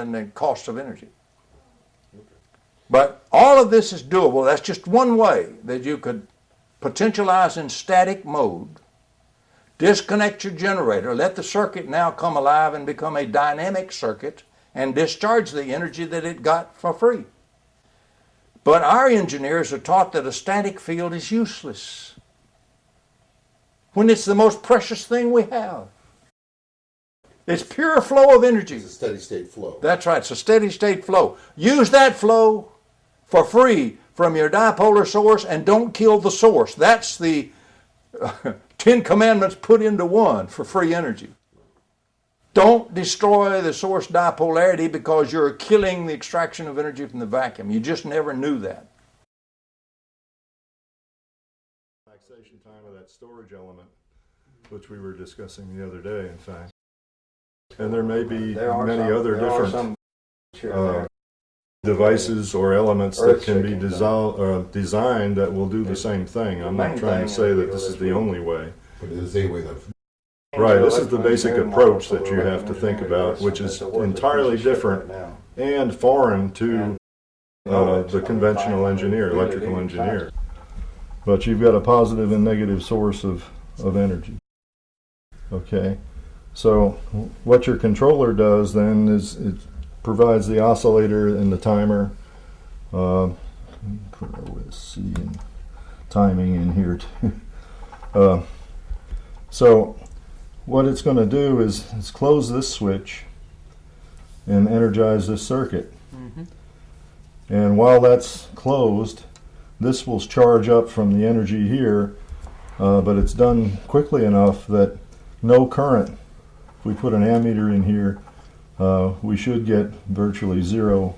in the cost of energy. But all of this is doable. That's just one way that you could potentialize in static mode, disconnect your generator, let the circuit now come alive and become a dynamic circuit, and discharge the energy that it got for free. But our engineers are taught that a static field is useless when it's the most precious thing we have. It's pure flow of energy. It's a steady state flow. That's right, it's a steady state flow. Use that flow for free from your dipolar source and don't kill the source. That's the 10 commandments put into one for free energy. Don't destroy the source dipolarity because you're killing the extraction of energy from the vacuum. You just never knew that. Relaxation time of that storage element, which we were discussing the other day, in fact. And there may be many other different devices or elements that can be designed that will do the same thing. I'm not trying to say that this is the only way. But it is a way that... Right, this is the basic approach that you have to think about, which is entirely different and foreign to the conventional engineer, electrical engineer. But you've got a positive and negative source of energy. Okay, so what your controller does then is it provides the oscillator and the timer. Put OSC and timing in here too. So what it's going to do is it's close this switch and energize this circuit. Mm-hmm. And while that's closed, this will charge up from the energy here, but it's done quickly enough that no current. If we put an ammeter in here, we should get virtually zero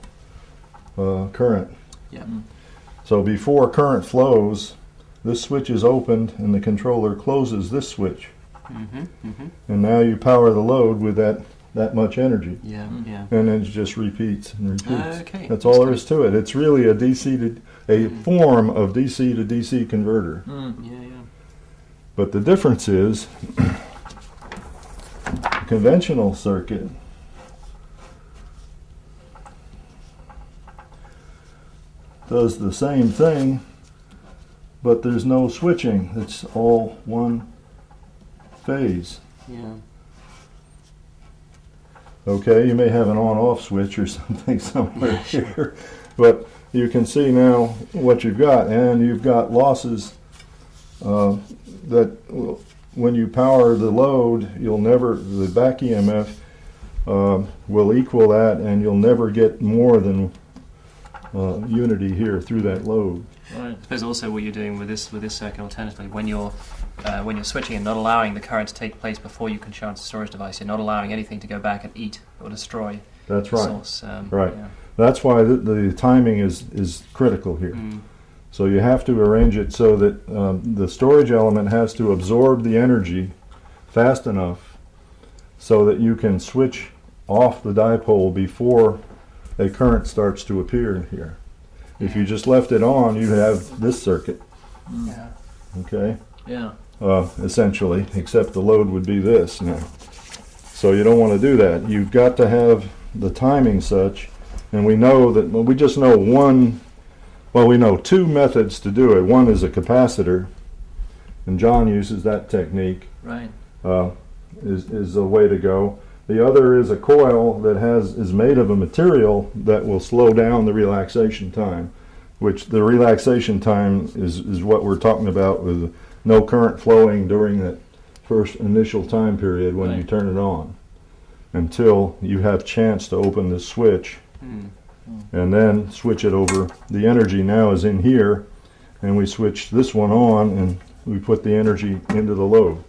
current. Yeah. So before current flows, this switch is opened and the controller closes this switch. Mm-hmm, mm-hmm. And now you power the load with that much energy. Yeah, yeah. And then it just repeats and repeats. Okay. That's all there is to it. It's really a form of DC to DC converter. Yeah, yeah. But the difference is a conventional circuit does the same thing, but there's no switching. It's all one phase. Yeah. Okay, you may have an on-off switch or something somewhere here, but you can see now what you've got, and you've got losses that when you power the load, the back EMF will equal that, and you'll never get more than unity here through that load. Right. I suppose also what you're doing with this circuit alternatively, when you're switching and not allowing the current to take place before you can charge the storage device, you're not allowing anything to go back and eat or destroy That's the right. source. Right. Yeah. That's why the timing is critical here. Mm. So you have to arrange it so that the storage element has to absorb the energy fast enough so that you can switch off the dipole before a current starts to appear here. If you just left it on, you have this circuit. Yeah. Okay? Yeah. Essentially, except the load would be this now. So you don't want to do that. You've got to have the timing such, and we know that, well, we just know we know two methods to do it. One is a capacitor, and John uses that technique. Right. Is a way to go. The other is a coil that is made of a material that will slow down the relaxation time, which the relaxation time is what we're talking about with no current flowing during that first initial time period when you turn it on, until you have chance to open the switch and then switch it over. The energy now is in here, and we switch this one on and we put the energy into the load.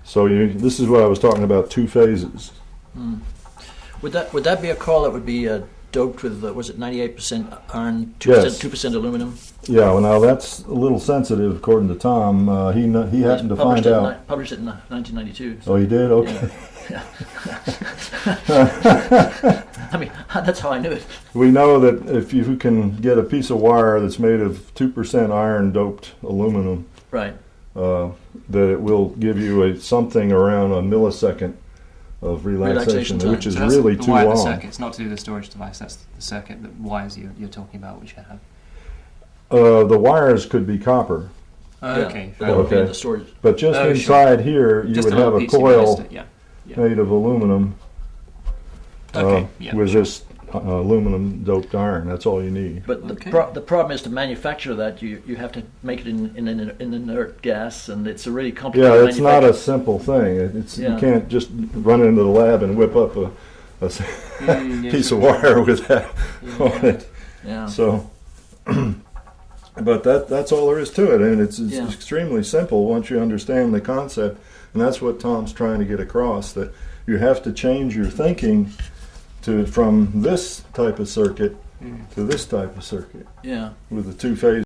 So this is what I was talking about, two phases. Mm. Would that be a coil that would be doped with, was it 98% iron, 2% aluminum? Yeah, well now that's a little sensitive according to Tom. He happened to find out. Published it in 1992. So. Oh, he did? Okay. Yeah. I mean, that's how I knew it. We know that if you can get a piece of wire that's made of 2% iron doped aluminum, right, that it will give you something around a millisecond of relaxation, time. which is So that's really the too wire of the long. circuit. It's not to do the storage device. That's the circuit, the wires you're talking about, which you have. The wires could be copper, Okay. But that would be in Okay. the storage. but just Oh, sure. inside here you Just would a have little a piece you coil missed it, yeah. Yeah. made of aluminum Okay. Yeah. with this aluminum doped iron. That's all you need. But Okay. the problem is to manufacture that you have to make it in inert gas, and it's a really complicated. Yeah, it's not a manufacture. simple thing. It's Yeah. You can't just run into the lab and whip up a Yeah, piece sure. of wire with that on it. Yeah. So, but that's all there is to it, and it's Yeah. extremely simple once you understand the concept, and that's what Tom's trying to get across, that you have to change your thinking from this type of circuit to this type of circuit Yeah. with the two-phase